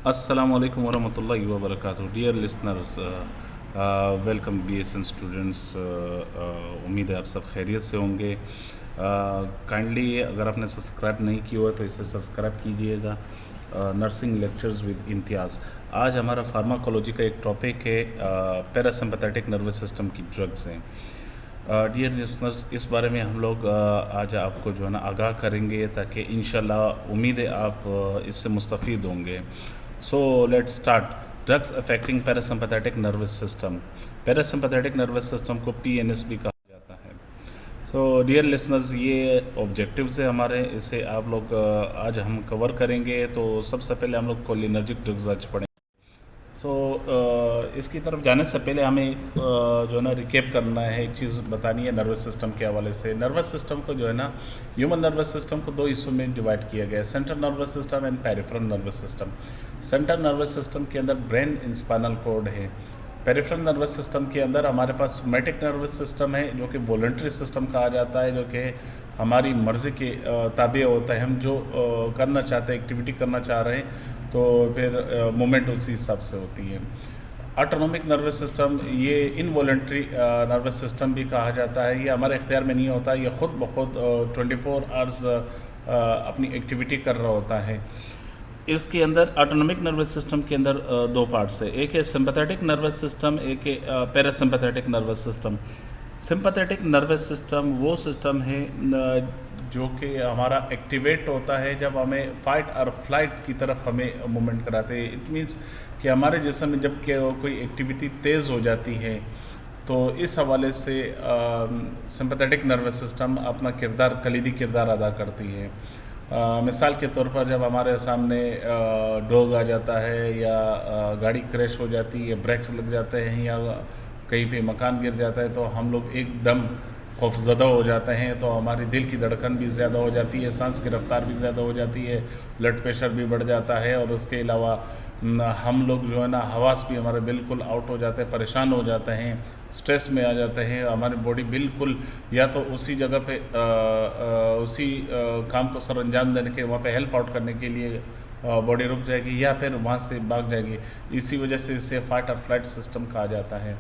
Assalamu alaikum warahmatullahi wabarakatuh. Dear listeners, welcome BSN students. उम्मीद है आप सब खैरियत से होंगे। काइंडली अगर आपने सब्सक्राइब नहीं किया हुआ तो इसे सब्सक्राइब कीजिएगा। नर्सिंग लेक्चर्स विद इम्तियाज़। आज हमारा फार्माकोलॉजी का एक टॉपिक है, पैरासिम्पैथेटिक नर्वस सिस्टम की ड्रग्स हैं। डियर लिसनर्स, इस बारे में हम लोग आज आपको जो है ना आगाह करेंगे, ताकि इंशाल्लाह उम्मीद है आप इससे मुस्तफ़ीद होंगे। So let's start. Drugs affecting parasympathetic nervous system. Parasympathetic nervous system को PNS भी कहा जाता है। सो डियर लिसनर्स, ये ऑब्जेक्टिव्स है हमारे, इसे आप लोग आज हम कवर करेंगे। तो सबसे पहले हम लोग कोलिनर्जिक ड्रग्स आज पढ़ेंगे। सो इसकी तरफ जाने से पहले हमें जो है ना रिकेप करना है, एक चीज़ बतानी है नर्वस सिस्टम के हवाले से। नर्वस सिस्टम को जो है ना, ह्यूमन नर्वस सिस्टम को दो हिस्सों में डिवाइड किया गया है, central nervous system and peripheral nervous system. Central nervous system के अंदर ब्रेन एंड स्पाइनल कॉर्ड है। पेरिफेरल नर्वस सिस्टम के अंदर हमारे पास सोमैटिक नर्वस सिस्टम है, जो कि वॉलंटरी सिस्टम कहा जाता है, जो कि हमारी मर्ज़ी के ताबे होता है। हम जो करना चाहते हैं, एक्टिविटी करना चाह रहे हैं, तो फिर मूवमेंट उसी हिसाब से होती है। ऑटोनॉमिक नर्वस सिस्टम, ये इनवॉलंटरी नर्वस सिस्टम भी कहा जाता है। ये हमारे इख्तियार में नहीं होता, ये ख़ुद ब खुद 24 आवर्स अपनी एक्टिविटी कर रहा होता है। इसके अंदर ऑटोनॉमिक नर्वस सिस्टम के अंदर दो पार्ट्स है, एक है सिंपैथेटिक नर्वस सिस्टम, एक है parasympathetic nervous system. Sympathetic nervous system वो सिस्टम है जो कि हमारा एक्टिवेट होता है जब हमें फाइट और फ्लाइट की तरफ हमें मूवमेंट कराते हैं। इट मीन्स कि हमारे जिस्म में जब कोई एक्टिविटी तेज़ हो जाती है, तो इस हवाले से सिंपैथेटिक नर्वस सिस्टम अपना किरदार, कलीदी किरदार अदा करती है। मिसाल के तौर पर जब हमारे सामने डॉग आ जाता है, या गाड़ी क्रैश हो जाती है, ब्रेक्स लग जाते हैं, या कहीं पे मकान गिर जाता है, तो हम लोग एकदम खौफज़दा हो जाते हैं। तो हमारी दिल की धड़कन भी ज़्यादा हो जाती है, सांस की रफ्तार भी ज़्यादा हो जाती है, ब्लड प्रेशर भी बढ़ जाता है, और उसके अलावा हम लोग जो है ना, हवास भी हमारे बिल्कुल आउट हो जाते हैं, परेशान हो जाते हैं, स्ट्रेस में आ जाते हैं। हमारी बॉडी बिल्कुल या तो उसी जगह पे उसी काम को सर अंजाम देने के, वहाँ पे हेल्प आउट करने के लिए बॉडी रुक जाएगी, या फिर वहाँ से भाग जाएगी। इसी वजह से इसे फाइट और फ्लाइट सिस्टम कहा जाता है।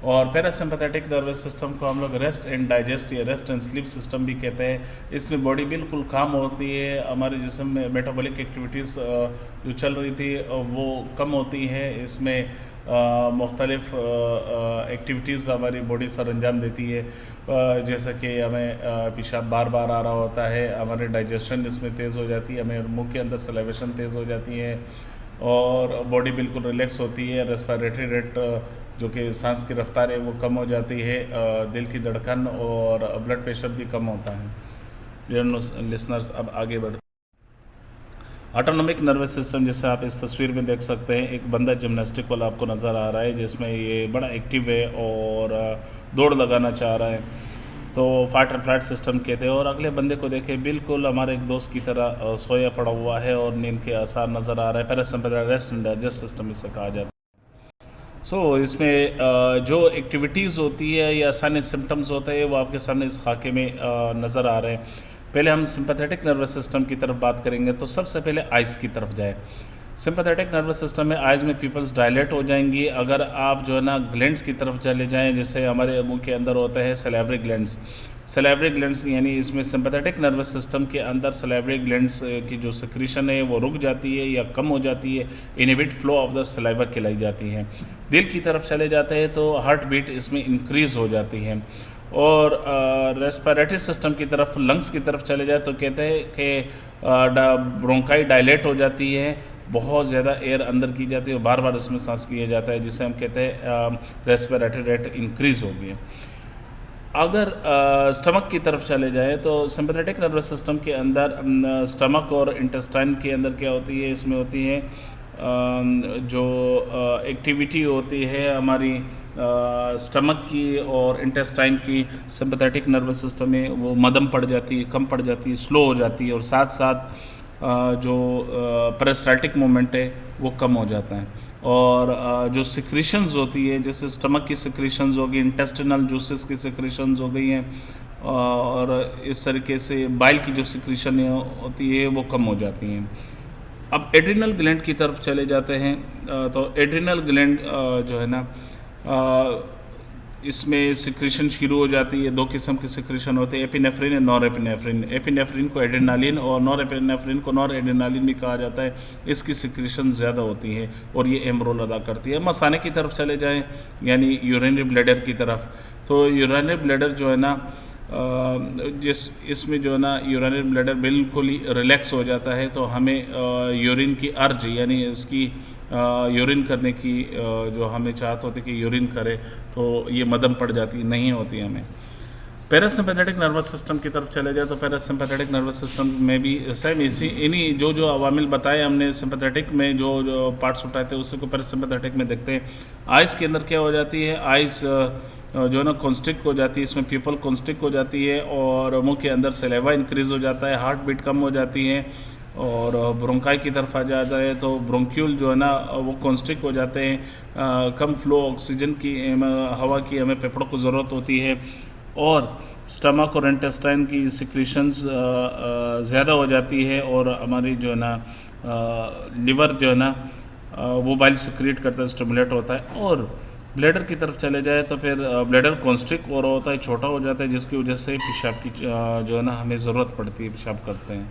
और पैरासिम्पैथेटिक नर्वस सिस्टम को हम लोग रेस्ट एंड डाइजेस्ट या रेस्ट एंड स्लीप सिस्टम भी कहते हैं। इसमें बॉडी बिल्कुल काम होती है, हमारे जिस्म में मेटाबॉलिक एक्टिविटीज़ जो चल रही थी वो कम होती है। इसमें मुख्तलिफ एक्टिविटीज़ हमारी बॉडी सर अंजाम देती है, जैसे कि हमें पेशाब बार बार आ रहा होता है, हमारे डाइजेशन इसमें तेज़ हो जाती है, हमें मुंह के अंदर सलाइवेशन तेज़ हो जाती है, और बॉडी बिल्कुल रिलैक्स होती है। रेस्पिरेटरी रेट, जो कि सांस की रफ्तार है, वो कम हो जाती है, दिल की धड़कन और ब्लड प्रेशर भी कम होता है। डियर लिसनर्स, अब आगे बढ़ते। ऑटोनॉमिक नर्वस सिस्टम, जैसे आप इस तस्वीर में देख सकते हैं, एक बंदा जिम्नास्टिक वाला आपको नज़र आ रहा है, जिसमें ये बड़ा एक्टिव है और दौड़ लगाना चाह रहा है, तो फाइट और फ्लाइट सिस्टम कहते हैं। और अगले बंदे को देखे, बिल्कुल हमारे एक दोस्त की तरह सोया पड़ा हुआ है और नींद के आसार नज़र आ रहा है। Parasympathetic rest and digest system इसे कहा जाता है। इसमें जो एक्टिविटीज़ होती है या साइन सिम्टम्स होते हैं, वो आपके सामने इस खाके में नज़र आ रहे हैं। पहले हम सिंपैथेटिक नर्वस सिस्टम की तरफ बात करेंगे, तो सबसे पहले आइज़ की तरफ जाए। सिंपैथेटिक नर्वस सिस्टम में आइज़ में पिपल्स डायलेट हो जाएंगी। अगर आप जो है ना ग्लैंड्स की तरफ चले जाएं, जैसे हमारे मुंह के अंदर होते हैं सैलिवरी ग्लैंड्स। सैलिवरी ग्लैंड्स यानी इसमें सिंपैथेटिक नर्वस सिस्टम के अंदर सैलिवरी ग्लैंड्स की जो सिक्रीशन है वो रुक जाती है या कम हो जाती है, inhibit flow of the saliva कहलाई जाती है। दिल की तरफ चले जाते हैं तो हार्ट बीट इसमें इंक्रीज़ हो जाती है। और रेस्पिरेटरी सिस्टम की तरफ, लंग्स की तरफ चले जाए तो कहते हैं कि ब्रोंकाई डायलेट हो जाती है, बहुत ज़्यादा एयर अंदर की जाती है और बार बार इसमें सांस लिया जाता है, जिसे हम कहते हैं रेस्पिरेटरी रेट इंक्रीज़ हो गई। अगर स्टमक की तरफ चले जाएं तो सिंपैथेटिक नर्वस सिस्टम के अंदर स्टमक और इंटेस्टाइन के अंदर क्या होती है, इसमें होती है जो एक्टिविटी होती है हमारी स्टमक की और इंटेस्टाइन की, सिंपैथेटिक नर्वस सिस्टम में वो मदम पड़ जाती है, कम पड़ जाती है, स्लो हो जाती है, और साथ साथ जो पेरिस्टाल्टिक मूवमेंट है वो कम हो जाता है। और जो सिक्रीशंस होती है, जैसे स्टमक की सिक्रीशंस हो गई, इंटेस्टिनल जूसेस की सिक्रीशंस हो गई हैं, और इस तरीके से बाइल की जो सिक्रीशन होती है वो कम हो जाती हैं। अब एड्रिनल ग्लैंड की तरफ चले जाते हैं। तो एड्रिनल ग्लैंड जो है ना, इसमें सिक्रेशन शुरू हो जाती है। दो किस्म की सिक्रेशन होती है, एपिनेफ्रिन और नॉर एपिनेफ्रिन। एपिनेफ्रिन को एड्रेनालिन और नॉर एपिनेफ्रिन को नॉर एड्रेनालिन भी कहा जाता है। इसकी सिक्रेशन ज़्यादा होती है और ये अहम रोल अदा करती है। मसाने की तरफ चले जाएं, यानी यूरिनरी ब्लैडर की तरफ, तो यूरिनरी ब्लैडर जो है ना, इसमें जो है ना यूरिनरी ब्लैडर बिल्कुल ही रिलैक्स हो जाता है। तो हमें यूरिन की अर्ज, यानी इसकी यूरिन करने की जो हमें चाहत होती है कि यूरिन करे, तो ये मदम पड़ जाती नहीं होती हमें। पैरासिम्पैथेटिक नर्वस सिस्टम की तरफ चले जाए तो पैरासिम्पैथेटिक नर्वस सिस्टम में भी सेम इन्हीं जो अवामिल बताए हमने, सिम्पैथेटिक में जो पार्ट्स उठाए थे उसी को पैरासिम्पैथेटिक में देखते हैं। आइज़ के अंदर क्या हो जाती है, आइज़ जो है ना कॉन्स्ट्रिक्ट हो जाती है, इसमें पीपल कॉन्स्ट्रिक्ट हो जाती है और मुंह के अंदर सलेवा इंक्रीज़ हो जाता है, हार्ट बीट कम हो जाती है और ब्रोंकाई की तरफ आ जाता है। तो ब्रोंक्यूल जो है ना वो कॉन्स्ट्रिक्ट हो जाते हैं। कम फ्लो ऑक्सीजन की, हवा की हमें फेफड़ों को ज़रूरत होती है और स्टमक और इंटेस्टाइन की सिक्रीशंस ज़्यादा हो जाती है और हमारी जो है ना लिवर जो है ना वो बाइल सिक्रीट करता है, स्टिमुलेट होता है। और ब्लैडर की तरफ चले जाए तो फिर ब्लैडर कॉन्स्ट्रिक्ट और होता है, छोटा हो जाता है, जिसकी वजह से पेशाब की जो है ना हमें ज़रूरत पड़ती है, पेशाब करते हैं।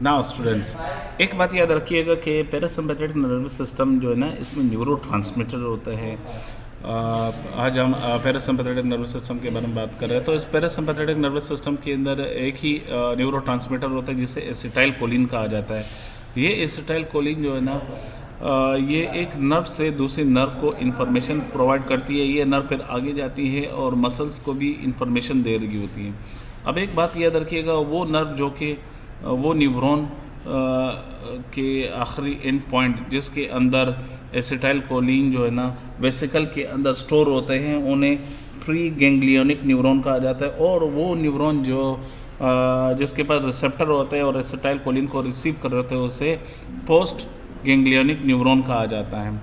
ना स्टूडेंट्स, एक बात याद रखिएगा कि पैरासिम्पैथेटिक नर्वस सिस्टम जो है ना, इसमें न्यूरो ट्रांसमीटर होते हैं। आज हम पैरासिम्पैथेटिक नर्वस सिस्टम के बारे में बात कर रहे हैं। तो इस पैरासिम्पैथेटिक नर्वस सिस्टम के अंदर एक ही न्यूरो ट्रांसमीटर होता है जिसे एसिटाइल कोलिन कहा जाता है। ये एसिटाइल कोलिन जो है ना, ये एक नर्व से दूसरे नर्व को इन्फॉर्मेशन प्रोवाइड करती है। ये नर्व फिर आगे जाती है और मसल्स को भी इन्फॉर्मेशन दे रही होती है। अब एक बात याद रखिएगा, वो नर्व जो कि वो न्यूरॉन के आखिरी एंड पॉइंट जिसके अंदर एसिटाइल कोलिन जो है ना वेसिकल के अंदर स्टोर होते हैं, उन्हें प्री गैंग्लियोनिक न्यूरॉन कहा जाता है। और वो न्यूरॉन जो जिसके पास रिसेप्टर होते हैं और एसिटाइल कोलिन को रिसीव कर रहे होते हैं, उसे पोस्ट गैंग्लियोनिक न्यूरॉन कहा जाता है।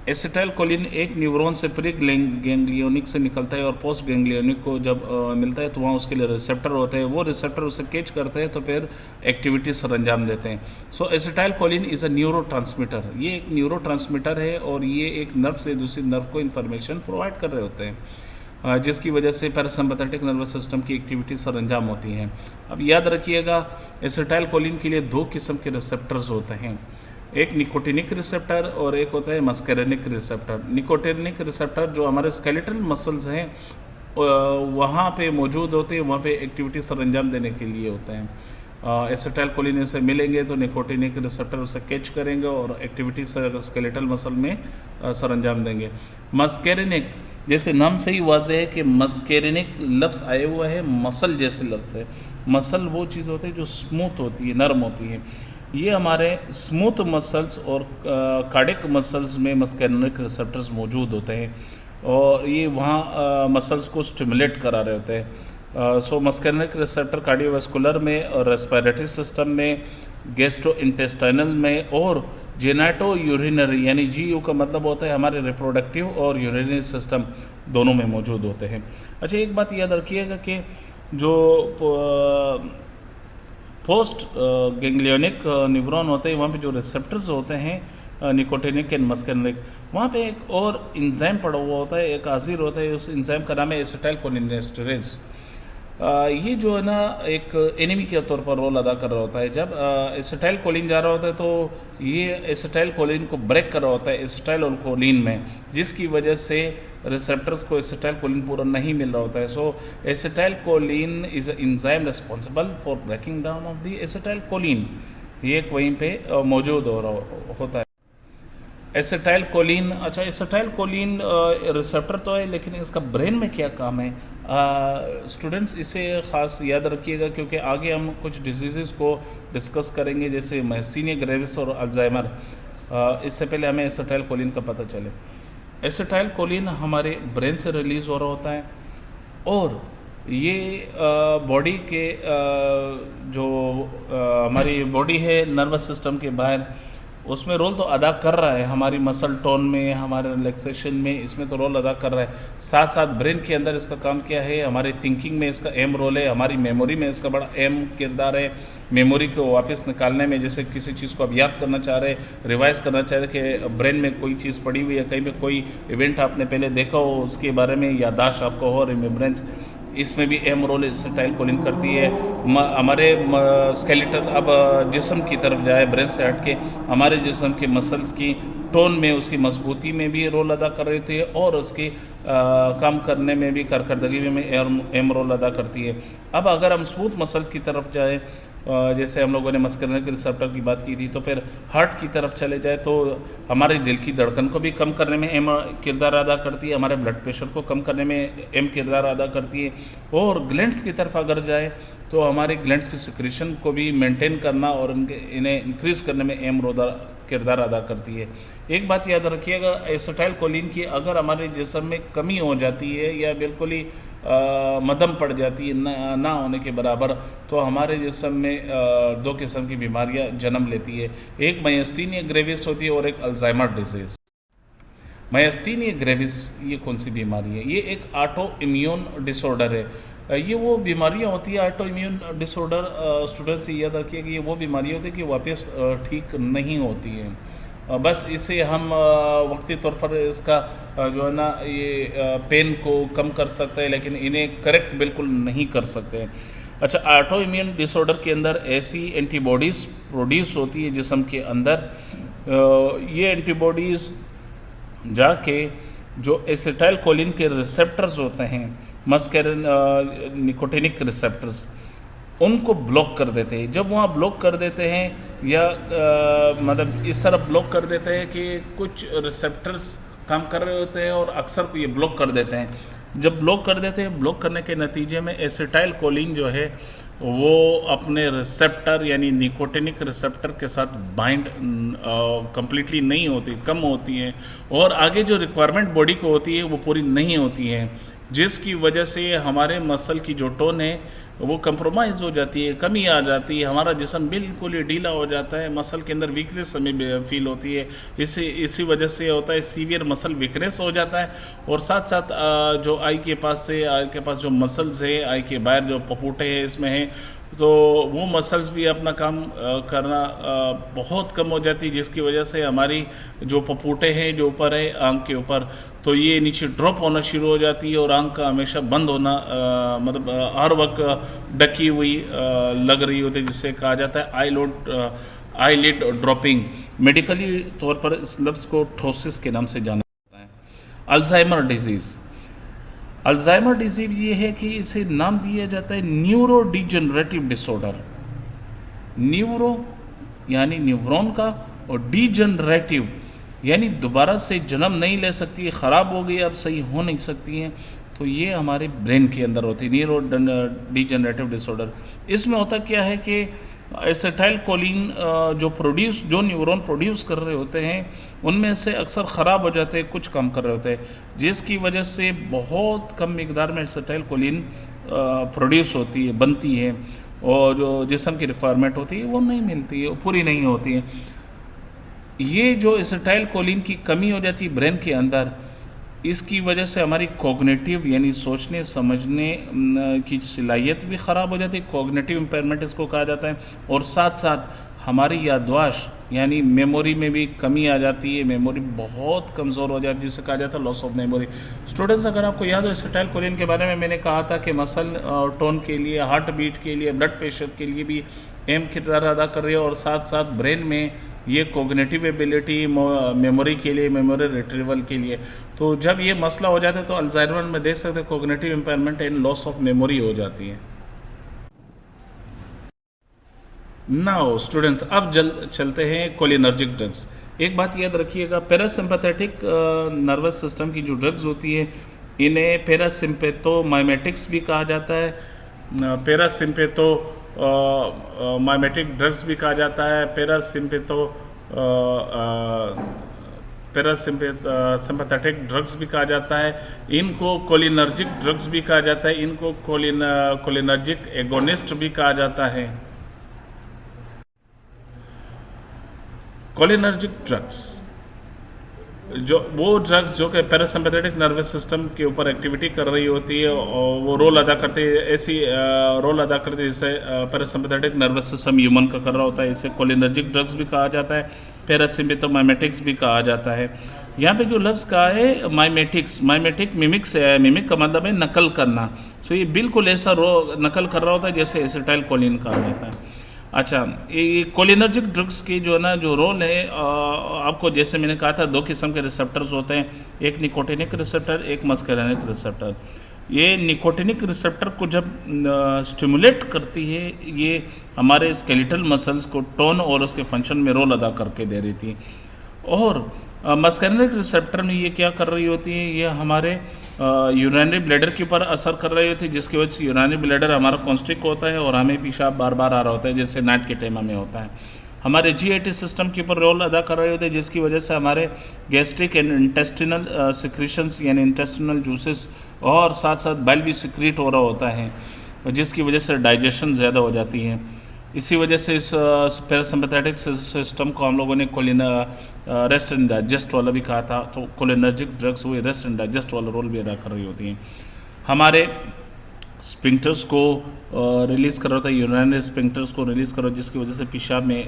एसिटाइल कोलिन एक न्यूरॉन से प्री गैंग्लियोनिक से निकलता है और पोस्ट गैंग्लियोनिक को जब मिलता है तो वहाँ उसके लिए रिसेप्टर होते हैं। वो रिसेप्टर उसे कैच करते हैं तो फिर एक्टिविटी सर अंजाम देते हैं। So acetylcholine is a neurotransmitter. ये एक न्यूरो ट्रांसमीटर है और ये एक नर्व से दूसरी नर्व को इन्फॉर्मेशन प्रोवाइड कर रहे होते हैं, जिसकी वजह से पैरासिम्पैथेटिक नर्वस सिस्टम की एक्टिविटी सर अंजाम होती हैं। अब याद रखिएगा, एसिटाइल कोलिन के लिए दो किस्म के रिसेप्टर्स होते हैं, एक निकोटिनिक रिसेप्टर और एक होता है मस्कैरेनिक रिसेप्टर। निकोटिनिक रिसेप्टर जो हमारे स्केलेटल मसल्स हैं वहाँ पे मौजूद होते हैं, वहाँ पे एक्टिविटी सर अंजाम देने के लिए होते हैं। एसिटाइल कोलिन से मिलेंगे तो निकोटिनिक रिसेप्टर उसे कैच करेंगे और एक्टिविटी स्केलेटल मसल में सर अंजाम देंगे। मस्कैरेनिक, जैसे नाम से ही वाज़ेह है कि मस्कैरेनिक लफ्ज़ आया हुआ है, मसल जैसे लफ्ज़ है। मसल वो चीज़ होती है जो स्मूथ होती है, नरम होती है। ये हमारे स्मूथ मसल्स और कार्डिक मसल्स में मस्कैरेनिक रिसेप्टर्स मौजूद होते हैं और ये वहाँ मसल्स को स्टिमुलेट करा रहे होते हैं। सो मस्कैरेनिक रिसेप्टर कार्डियोवास्कुलर में और रेस्पिरेटरी सिस्टम में, गैस्ट्रो इंटेस्टाइनल में और जेनेटो यूरिनरी, यानी GU का मतलब होता है हमारे रिप्रोडक्टिव और यूरिनरी सिस्टम, दोनों में मौजूद होते हैं। अच्छा, एक बात याद रखिएगा कि जो पोस्ट गैंग्लियोनिक न्यूरॉन होते हैं, वहाँ पे जो रिसेप्टर्स होते हैं निकोटिनिक एंड मस्कैरेनिक, वहाँ पे एक और इंजाइम पड़ा हुआ होता है, एक आज़िर होता है, उस इंजाइम का नाम है एसिटाइल कोलिनेस्टरेज। ये जो है ना एक एनिमी के तौर पर रोल अदा कर रहा होता है। जब एसिटाइल कोलिन जा रहा होता है तो ये एसिटाइल कोलिन को ब्रेक कर रहा होता है एसिटाइल कोलिन में, जिसकी वजह से रिसेप्टर्स को एसिटाइल कोलिन पूरा नहीं मिल रहा होता है। So acetylcholine is a enzyme responsible for breaking down of the acetylcholine. ये एक वहीं पे मौजूद हो रहा होता है एसिटाइल कोलिन। अच्छा, एसिटाइल कोलिन रिसेप्टर तो है, लेकिन इसका ब्रेन में क्या काम है स्टूडेंट्स, इसे ख़ास याद रखिएगा क्योंकि आगे हम कुछ डिजीज़ को डिस्कस करेंगे, जैसे मैस्टीनिया ग्रेविस और अल्जाइमर। इससे पहले हमें एसिटाइल कोलिन का पता चले। एसिटाइल कोलिन हमारे ब्रेन से रिलीज़ हो रहा होता है और ये बॉडी के जो हमारी बॉडी है नर्वस सिस्टम के बाहर उसमें रोल तो अदा कर रहा है, हमारी मसल टोन में, हमारे रिलैक्सेशन में, इसमें तो रोल अदा कर रहा है। साथ साथ ब्रेन के अंदर इसका काम क्या है, हमारी थिंकिंग में इसका अहम रोल है, हमारी मेमोरी में इसका बड़ा अहम किरदार है। मेमोरी को वापस निकालने में, जैसे किसी चीज़ को आप याद करना चाह रहे, रिवाइज करना चाह रहे कि ब्रेन में कोई चीज़ पड़ी हुई है, कहीं पे कोई इवेंट आपने पहले देखा हो, उसके बारे में याददाश्त आपको हो, रिमेम्बरेंस, इसमें भी अहम रोल एसिटाइलकोलिन करती है। हमारे स्केलेटल अब जिस्म की तरफ जाए, ब्रेन से हट के हमारे जिस्म के मसल्स की टोन में, उसकी मजबूती में भी रोल अदा कर रही थी, और उसकी काम करने में भी, कारकर्दगी में अहम रोल अदा करती है। अब अगर हम स्मूथ मसल की तरफ जाए, जैसे हम लोगों ने मस्कुलर रिसेप्टर की बात की थी, तो फिर हार्ट की तरफ चले जाए तो हमारे दिल की धड़कन को भी कम करने में अहम किरदार अदा करती है, हमारे ब्लड प्रेशर को कम करने में अहम किरदार अदा करती है। और ग्लैंड्स की तरफ अगर जाए तो हमारे ग्लैंड्स की सिक्रेशन को भी मेंटेन करना और इन्हें इंक्रीज़ करने में अहम किरदार अदा करती है। एक बात याद रखिएगा, एसिटाइलकोलिन की अगर हमारे जिस्म में कमी हो जाती है या बिल्कुल ही मदम पड़ जाती है, ना होने के बराबर, तो हमारे जिस्म में दो किस्म की बीमारियां जन्म लेती है। एक मायस्थीनिया ग्रेविस होती है और एक अल्जाइमर डिजीज़। मायस्थीनिया ग्रेविस ये कौन सी बीमारी है? ये एक ऑटो इम्यून डिसऑर्डर है। ये वो बीमारियां होती है, ऑटो इम्यून डिसऑर्डर, स्टूडेंट्स ये याद रखिए कि ये वो बीमारियां होती है कि वापस ठीक नहीं होती हैं। बस इसे हम वक्ती तौर पर इसका जो है ना ये पेन को कम कर सकते हैं, लेकिन इन्हें करेक्ट बिल्कुल नहीं कर सकते। अच्छा, ऑटो इम्यून डिसऑर्डर के अंदर ऐसी एंटीबॉडीज़ प्रोड्यूस होती है जिस्म के अंदर, ये एंटीबॉडीज़ जाके जो एसिटाइलकोलिन के रिसेप्टर्स होते हैं, मस्कैरिन निकोटिनिक रिसेप्टर्स, उनको ब्लॉक कर देते हैं। जब वहाँ ब्लॉक कर देते हैं या मतलब इस तरह ब्लॉक कर देते हैं कि कुछ रिसेप्टर्स काम कर रहे होते हैं और अक्सर ये ब्लॉक कर देते हैं। जब ब्लॉक कर देते हैं, ब्लॉक करने के नतीजे में एसिटाइलकोलिन जो है वो अपने रिसेप्टर यानी निकोटिनिक रिसेप्टर के साथ बाइंड कंप्लीटली नहीं होती, कम होती हैं, और आगे जो रिक्वायरमेंट बॉडी को होती है वो पूरी नहीं होती है, जिसकी वजह से हमारे मसल की जो टोन है वो कंप्रोमाइज़ हो जाती है, कमी आ जाती है, हमारा जिस्म बिल्कुल ही ढीला हो जाता है, मसल के अंदर वीकनेस हमें फील होती है। इसी वजह से होता है सीवियर मसल वीकनेस हो जाता है। और साथ साथ जो आई के पास जो मसल्स है, आई के बाहर जो पपूटे हैं इसमें है, तो वो मसल्स भी अपना काम करना बहुत कम हो जाती है, जिसकी वजह से हमारी जो पपूटे हैं जो ऊपर है आंख के ऊपर, तो ये नीचे ड्रॉप होना शुरू हो जाती है और आंख का हमेशा बंद होना मतलब हर वक्त ढकी हुई लग रही होती है, जिससे कहा जाता है आईलिड ड्रॉपिंग। मेडिकली तौर पर इस लफ्ज़ को ठोसिस के नाम से जाना जाता है। अल्जाइमर डिजीज़, अल्जाइमर डिजीज ये है कि इसे नाम दिया जाता है न्यूरो डिजेनरेटिव डिसऑर्डर। न्यूरो यानी न्यूरॉन का, और डिजेनरेटिव यानी दोबारा से जन्म नहीं ले सकती है, ख़राब हो गई अब सही हो नहीं सकती हैं, तो ये हमारे ब्रेन के अंदर होती है न्यूरो डिजेनरेटिव डिसऑर्डर। इसमें होता क्या है कि एसिटाइलकोलिन जो न्यूरॉन प्रोड्यूस कर रहे होते हैं उनमें से अक्सर ख़राब हो जाते हैं, कुछ कम कर रहे होते हैं, जिसकी वजह से बहुत कम मिकदार में एसिटाइलकोलिन प्रोड्यूस होती है, बनती है, और जो जिस्म की रिक्वायरमेंट होती है वो नहीं मिलती है, पूरी नहीं होती है। ये जो एसिटाइलकोलिन की कमी हो जाती है ब्रेन के अंदर, इसकी वजह से हमारी कॉग्निटिव यानी सोचने समझने की सलाहियत भी ख़राब हो जाती है, कॉग्निटिव इम्पेयरमेंट इसको कहा जाता है, और साथ साथ हमारी याददाश्त यानी मेमोरी में भी कमी आ जाती है, मेमोरी बहुत कमज़ोर हो जाती है, जिसे कहा जाता है लॉस ऑफ मेमोरी। स्टूडेंट्स, अगर आपको याद हो एसिटाइलकोलिन के बारे में मैंने कहा था कि मसल टोन के लिए, हार्ट बीट के लिए, ब्लड प्रेशर के लिए भी अहम किरदार अदा कर रही है, और साथ साथ ब्रेन में ये कॉग्निटिव एबिलिटी, मेमोरी के लिए, मेमोरी रिट्रीवल के लिए। तो जब ये मसला हो जाता है तो अल्जाइमर में देख सकते हैं cognitive impairment and loss of memory हो जाती है। नाउ स्टूडेंट्स, अब चलते हैं कोलिनर्जिक ड्रग्स। एक बात याद रखिएगा, पैरासिम्पैथेटिक नर्वस सिस्टम की जो ड्रग्स होती है इन्हें पैरासिम्पैथोमाइमेटिक्स भी कहा जाता है, माइमेटिक ड्रग्स भी कहा जाता है, पैरासिम्पैथेटिक ड्रग्स भी कहा जाता है, इनको कोलिनर्जिक ड्रग्स भी कहा जाता है, इनको कोलिनर्जिक एगोनिस्ट भी कहा जाता है। कोलिनर्जिक ड्रग्स, जो वो ड्रग्स जो कि पैरासिम्पैथेटिक नर्वस सिस्टम के ऊपर एक्टिविटी कर रही होती है और वो रोल अदा करती है, ऐसी रोल अदा करती है जैसे पैरासिम्पैथेटिक नर्वस सिस्टम ह्यूमन का कर रहा होता है। इसे कोलिनर्जिक ड्रग्स भी कहा जाता है, पैरासिम्पैथोमाइमेटिक्स भी कहा जाता है। यहाँ पे जो लफ्ज़ कहा है माइमेटिक्स, माइमेटिक मिमिक्स है, मिमिक का मतलब है नकल करना। तो ये बिल्कुल ऐसा नकल कर रहा होता है जैसे एसिटाइल कोलिन कहा जाता है। अच्छा, ये कोलिनर्जिक ड्रग्स की जो है ना जो रोल है, आपको जैसे मैंने कहा था 2 किस्म के रिसेप्टर्स होते हैं, एक निकोटिनिक रिसेप्टर, एक मस्करेनिक रिसेप्टर। ये निकोटिनिक रिसेप्टर को जब स्टिमुलेट करती है, ये हमारे स्केलेटल मसल्स को टोन और उसके फंक्शन में रोल अदा करके दे रही थी। और मस्करेनिक रिसेप्टर में ये क्या कर रही होती है, ये हमारे यूरिनरी ब्लैडर के ऊपर असर कर रही होती है, जिसकी वजह से यूरिनरी ब्लैडर हमारा कॉन्स्ट्रिक्ट होता है और हमें पेशाब बार बार आ रहा होता है, जैसे नाइट के टाइम में होता है। हमारे जीआईटी सिस्टम के ऊपर रोल अदा कर रहे होते हैं, जिसकी वजह से हमारे गैस्ट्रिक एंड इंटेस्टिनल सिक्रीशंस यानी इंटेस्टिनल जूसेस और साथ साथ बाइल भी सिक्रीट हो रहा होता है, जिसकी वजह से डाइजेशन ज़्यादा हो जाती है। इसी वजह से इस पैरासिम्पैथेटिक सिस्टम को हम लोगों ने रेस्ट एंड डाइजेस्ट वाला भी कहा था। तो कोलिनर्जिक ड्रग्स वो रेस्ट एंड डाइजेस्ट वाला रोल भी अदा कर रही होती हैं। हमारे स्पिंक्टर्स को रिलीज़ कर रहा होता है, यूरिनरी स्पिंक्टर्स को रिलीज़ कर रहा है, जिसकी वजह से पेशाब में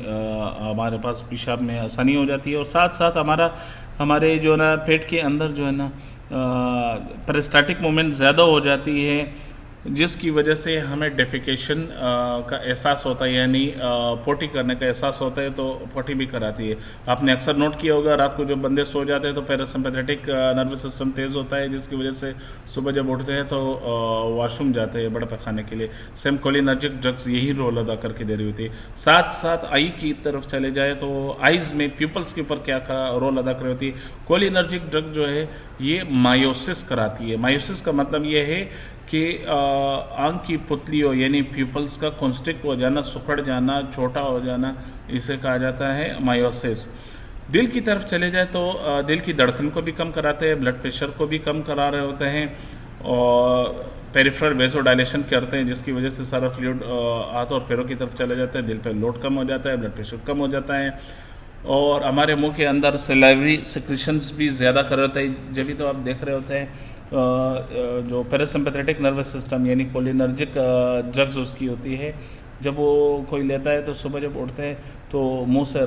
हमारे पास पेशाब में आसानी हो जाती है। और साथ साथ हमारे जो ना पेट के अंदर जो है ना पेरिस्टाल्टिक मूवमेंट ज़्यादा हो जाती है, जिसकी वजह से हमें डेफिकेशन का एहसास होता है, यानी पोटी करने का एहसास होता है, तो पोटी भी कराती है। आपने अक्सर नोट किया होगा, रात को जब बंदे सो जाते हैं तो पैरासिम्पैथेटिक नर्वस सिस्टम तेज़ होता है, जिसकी वजह से सुबह जब उठते हैं तो वॉशरूम जाते हैं बड़ा पैखाने के लिए। सेम कोलिनर्जिक ड्रग्स यही रोल अदा करके दे रही होती है। साथ साथ आई की तरफ चले जाए तो आइज़ में प्यूपल्स के ऊपर क्या रोल अदा कर रही होती है। कोलिनर्जिक ड्रग जो है ये मायोसिस कराती है। मायोसिस का मतलब ये है कि आंख की पुतलियों यानी प्यूपल्स का कॉन्स्ट्रिक्ट हो जाना, सुखड़ जाना, छोटा हो जाना, इसे कहा जाता है मायोसिस। दिल की तरफ चले जाए तो दिल की धड़कन को भी कम कराते हैं, ब्लड प्रेशर को भी कम करा रहे होते हैं और पेरिफेरल वेसोडाइलेशन करते हैं, जिसकी वजह से सारा फ्लूइड हाथ और पैरों की तरफ चला जाता है, दिल पे लोड कम हो जाता है, ब्लड प्रेशर कम हो जाता है और हमारे मुंह के अंदर सलाइवरी सिक्रीशंस भी ज़्यादा कर रहे हैं। जब भी तो आप देख रहे होते हैं जो पैरासिम्पैथेटिक नर्वस सिस्टम यानी कोलिनर्जिक ड्रग्स उसकी होती है, जब वो कोई लेता है तो सुबह जब उठते हैं तो मुंह से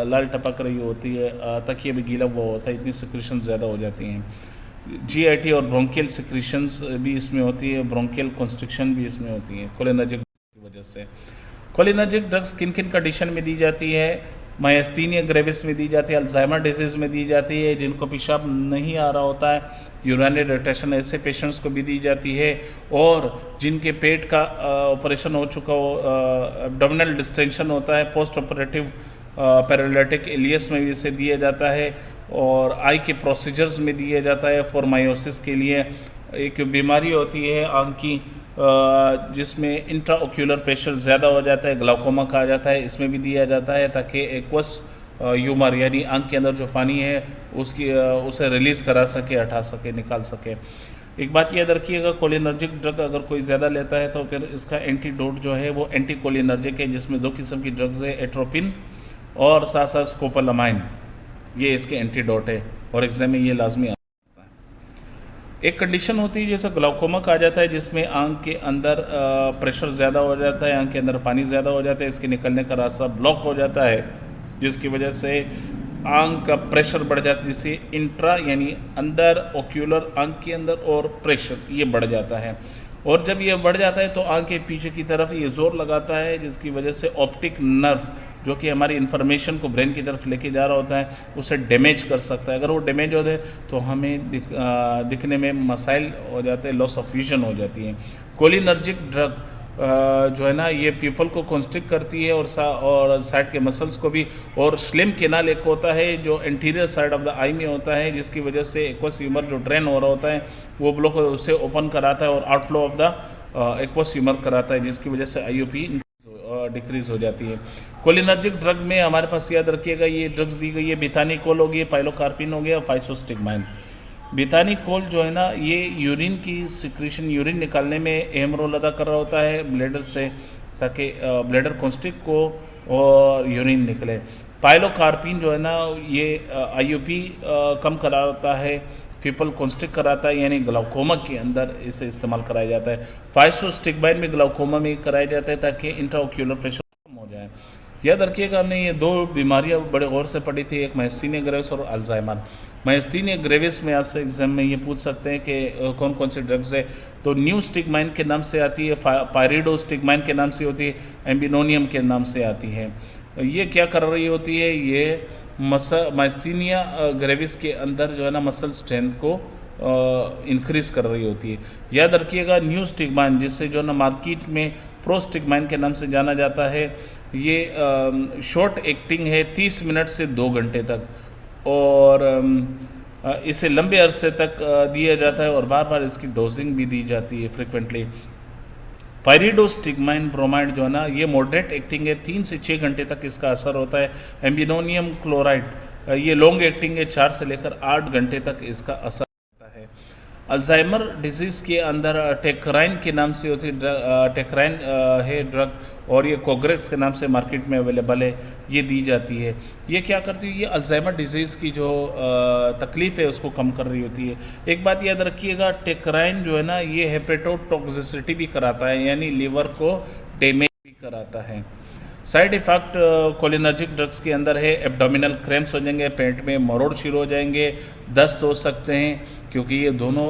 लाल टपक रही होती है, तकिए भी गीला हुआ होता है, इतनी सिक्रीशन ज़्यादा हो जाती हैं। जीआईटी और ब्रोंकियल सिक्रीशंस भी इसमें होती है, ब्रोंकियल कॉन्स्ट्रिक्शन भी इसमें होती है कोलिनर्जिक की वजह से। कोलिनर्जिक ड्रग्स किन किन कंडीशन में दी जाती है? मायस्थीनिया ग्रेविस में दी जाती है, अल्जाइमर डिजीज़ में दी जाती है, जिनको पेशाब नहीं आ रहा होता है, यूरिनरी इरिटेशन ऐसे पेशेंट्स को भी दी जाती है, और जिनके पेट का ऑपरेशन हो चुका हो, एब्डोमिनल डिस्टेंशन होता है, पोस्ट ऑपरेटिव पैरालिटिक इलियस में भी इसे दिया जाता है, और आई के प्रोसीजर्स में दिया जाता है। फॉर मायोसिस के लिए एक बीमारी होती है आँख की जिसमें इंट्राओक्यूलर प्रेशर ज़्यादा हो जाता है, ग्लाउकोमा कहा जाता है, इसमें भी दिया जाता है ताकि एक्वस ह्यूमर यानी आँख के अंदर जो पानी है उसे रिलीज़ करा सके, हटा सके, निकाल सके। एक बात याद रखिएगा, कोलिनर्जिक ड्रग अगर कोई ज़्यादा लेता है तो फिर इसका एंटीडोट जो है वो एंटी कोलिनर्जिक है, जिसमें 2 किस्म की ड्रग्स है, एट्रोपिन और साथ साथ स्कोपोलामाइन, ये इसके एंटीडोट है और एग्जाम में ये लाजमी आता है। एक कंडीशन होती है जैसे ग्लाउकोमा कहा जाता है, जिसमें आँख के अंदर प्रेशर ज़्यादा हो जाता है, आँख के अंदर पानी ज़्यादा हो जाता है, इसके निकलने का रास्ता ब्लॉक हो जाता है, जिसकी वजह से आँख का प्रेशर बढ़ जाता है, जिससे इंट्रा यानी अंदर ओक्यूलर आँख के अंदर और प्रेशर ये बढ़ जाता है, और जब ये बढ़ जाता है तो आँख के पीछे की तरफ ये जोर लगाता है, जिसकी वजह से ऑप्टिक नर्व जो कि हमारी इन्फॉर्मेशन को ब्रेन की तरफ लेके जा रहा होता है उसे डैमेज कर सकता है। अगर वो डैमेज हो जाए तो हमें दिखने में मसाइल हो जाते हैं, लॉस ऑफ विजन हो जाती है। कोलिनर्जिक ड्रग जो है ना ये पीपल को कॉन्स्ट्रिक्ट करती है और साइड के मसल्स को भी, और स्लिम केनाल एक होता है जो इंटीरियर साइड ऑफ द आई में होता है, जिसकी वजह से एक्वस ह्यूमर जो ड्रेन हो रहा होता है वो ब्लॉक उसे ओपन कराता है और outflow of the aqueous humour कराता है, जिसकी वजह से आईओपी डिक्रीज हो जाती है। कोलिनर्जिक ड्रग में हमारे पास याद रखिएगा ये ड्रग्स दी गई है, बिथानिकोल हो गई, पाइलोकार्पिन हो गया, फाइसोस्टिग्माइन। बिथानिकोल जो है ना ये यूरिन की सिक्रीशन, यूरिन निकालने में अहम रोल अदा कर रहा होता है ब्लैडर से, ताकि ब्लैडर कॉन्स्ट्रिक्ट को और यूरिन निकले। पाइलोकार्पिन जो है ना ये आईयूपी कम कराता है, पीपल कॉन्स्ट्रिक्ट कराता है, यानी ग्लाउकोमा के अंदर इसे इस्तेमाल कराया जाता है। फाइसोस्टिग्माइन भी ग्लाउकोमा में कराया जाता है ताकि इंट्राओक्यूलर प्रेशर कम हो जाए। याद रखिएगा, हमने ये दो बीमारियां बड़े गौर से पढ़ी थी, एक मायस्थीनिया ग्रेविस और अल्जाइमर। मायस्थीनिया ग्रेविस में आपसे एग्जाम में ये पूछ सकते हैं कि कौन कौन सी ड्रग्स है, तो न्यू स्टिग्माइन के नाम से आती है, पायरिडोस्टिग्माइन के नाम से होती है, एम्बिनोनियम के नाम से आती है। ये क्या कर रही होती है, ये मायस्थीनिया ग्रेविस के अंदर जो है ना मसल स्ट्रेंथ को इंक्रीज कर रही होती है। याद रखिएगा, न्यू स्टिग्माइन जिससे जो ना मार्केट में प्रोस्टिग्माइन के नाम से जाना जाता है, ये शॉर्ट एक्टिंग है 30 मिनट से 2 घंटे तक, और इसे लंबे अरसे तक दिया जाता है और बार बार इसकी डोजिंग भी दी जाती है फ्रिक्वेंटली। पायरिडोस्टिग्माइन ब्रोमाइड जो है ना ये मॉडरेट एक्टिंग है, 3 से 6 घंटे तक इसका असर होता है। एम्बिनोनियम क्लोराइड ये लॉन्ग एक्टिंग है, 4 से लेकर 8 घंटे तक इसका असर होता है। अल्जाइमर डिजीज़ के अंदर टेक्राइन के नाम से होती है, टेक्राइन है ड्रग, और ये कोग्रेक्स के नाम से मार्केट में अवेलेबल है, ये दी जाती है। ये क्या करती है, ये अल्जाइमर डिजीज़ की जो तकलीफ़ है उसको कम कर रही होती है। एक बात याद रखिएगा, टेक्राइन जो है ना ये हेपेटोटॉक्सिसिटी भी कराता है, यानी लीवर को डैमेज भी कराता है। साइड इफ़ेक्ट कोलिनर्जिक ड्रग्स के अंदर है, एब्डोमिनल क्रैम्प्स हो जाएंगे, पेट में मरोड़ शुरू हो जाएंगे, दस्त हो सकते हैं, क्योंकि ये दोनों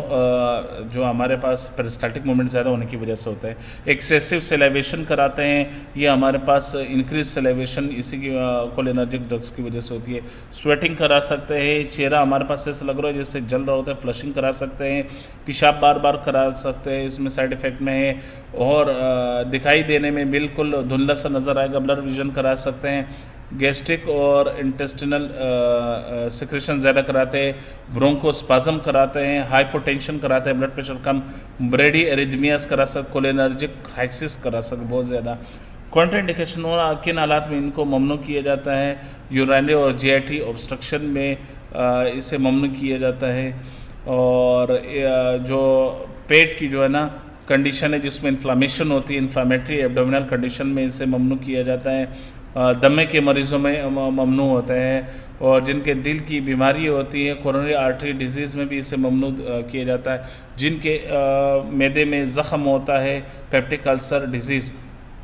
जो हमारे पास पेरिस्टाल्टिक मूवमेंट ज़्यादा होने की वजह से होता है। एक्सेसिव सेलेवेशन कराते हैं, ये हमारे पास इंक्रीज सेलेवेशन इसी की कोलिनर्जिक ड्रग्स की वजह से होती है। स्वेटिंग करा सकते हैं, चेहरा हमारे पास ऐसा लग रहा है जैसे जल रहा होता है, फ्लशिंग करा सकते हैं, पेशाब बार बार करा सकते हैं, इसमें साइड इफ़ेक्ट में है, और दिखाई देने में बिल्कुल धुंधला सा नज़र आएगा, ब्लर विजन करा सकते हैं। गैस्ट्रिक और इंटेस्टिनल सिक्रेशन ज़्यादा कराते हैं, ब्रोंकोस्पाज्म कराते हैं, हाइपोटेंशन कराते हैं, ब्लड प्रेशर कम, ब्रेडी एरिथमियास करा सकते, कोलिनर्जिक क्राइसिस करा सकते बहुत ज़्यादा। कॉन्ट्राइंडिकेशन और किन हालात में इनको ममनू किया जाता है, यूरिनरी और जीआईटी ऑब्स्ट्रक्शन में इसे ममनू किया जाता है, और जो पेट की जो है ना कंडीशन है जिसमें इन्फ्लामेशन होती है, इन्फ्लामेटरी एब्डोमिनल कंडीशन में इसे ममनू किया जाता है। दमे के मरीज़ों में ममनू होते हैं, और जिनके दिल की बीमारी होती है, कोरोनरी आर्टरी डिजीज़ में भी इसे ममनू किया जाता है। जिनके मैदे में ज़ख़म होता है, पेप्टिक अल्सर डिजीज़,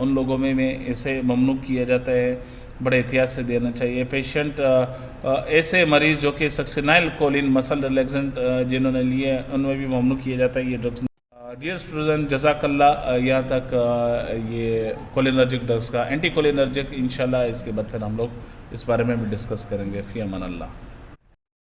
उन लोगों में इसे ममनू किया जाता है। बड़े एहतियात से देना चाहिए। पेशेंट ऐसे मरीज़ जो कि सक्सिनाइल कोलिन मसल रिलैक्सेंट जिन्होंने लिए, उनमें भी ममनू किया जाता है ये ड्रग्स। डियर स्टूडेंट, जज़ाकल्लाह। यहाँ तक ये कोलिनर्जिक ड्रग्स का, एंटी कोलिनर्जिक इंशाल्लाह इसके बाद फिर हम लोग इस बारे में भी डिस्कस करेंगे। फ़ी अमान अल्लाह।